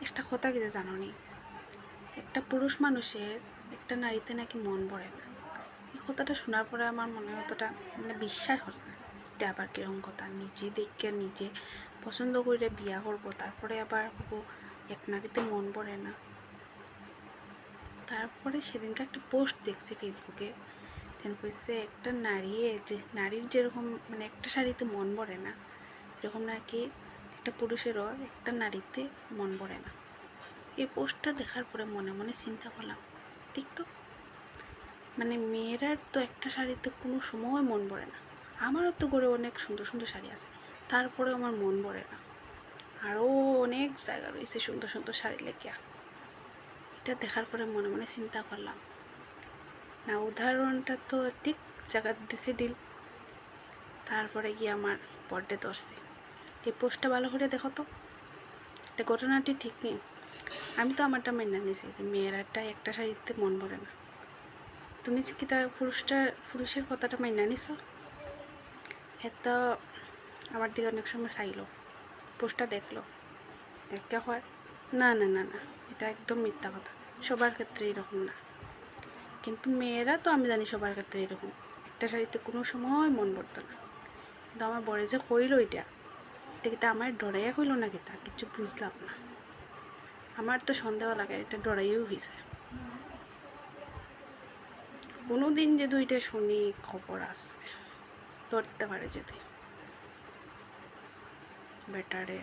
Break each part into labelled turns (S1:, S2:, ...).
S1: একটা কথা কিন্তু জানো নি, একটা পুরুষ মানুষের একটা নারীতে নাকি মন ভরে না। এই কথাটা শোনার পরে আমার মনে অতটা বিশ্বাস হচ্ছে না। এটা আবার কিরকম কথা, নিজে দেখে নিজে পছন্দ করে বিয়া করবো, তারপরে আবার হবো এক নারীতে মন ভরে না। তারপরে সেদিনকে একটা পোস্ট দেখছি ফেসবুকে, যেন কইছে একটা নারীর যেরকম একটা শাড়িতে মন ভরে না, এরকম নাকি একটা পুরুষেরও একটা নারীতে মন ভরে না। এই পোস্টটা দেখার পরে মনে মনে চিন্তা করলাম, ঠিক তো, মেয়েরার তো একটা শাড়িতে কোনো সময় মন ভরে না। আমারও তো ঘরে অনেক সুন্দর সুন্দর শাড়ি আছে, তারপরে আমার মন ভরে না। আরও অনেক জায়গা রয়েছে সুন্দর সুন্দর শাড়ি লেখিয়া। এটা দেখার পরে মনে মনে চিন্তা করলাম, না উদাহরণটা তো ঠিক জায়গা দিছে ডিল। তারপরে গিয়ে আমার বার্থডে ধরছে। এই পোস্টটা ভালো করে দেখো তো, এটা ঘটনাটি ঠিক নেই। আমি তো আমারটা মেনে নিয়েছি যে মেয়েরাটা একটা শাড়িতে মন ভরে না। তুমি কি তা পুরুষের কথাটা মেনে নিছো? এটা আমার দিকে অনেক সময় চাইলো, পোস্টটা দেখলো, দেখতে হয় না না না না, এটা একদম মিথ্যা কথা, সবার ক্ষেত্রে এরকম না। কিন্তু মেয়েরা তো আমি জানি সবার ক্ষেত্রে এরকম, একটা শাড়িতে কোনো সময় মন ভরতো না। কিন্তু আমার বরে যে কইলো এটা কিন্তু আমার ডরাইয়া কইলো না, কিতা কিছু বুঝলাম না। আমার তো সন্দেহ লাগে এটা ডরাইও হয়েছে। কোনো দিন যে দুইটা শুনি খবর আছে, ধরতে পারে যদি বেটারে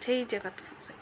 S1: সেই জায়গাত ফুসে।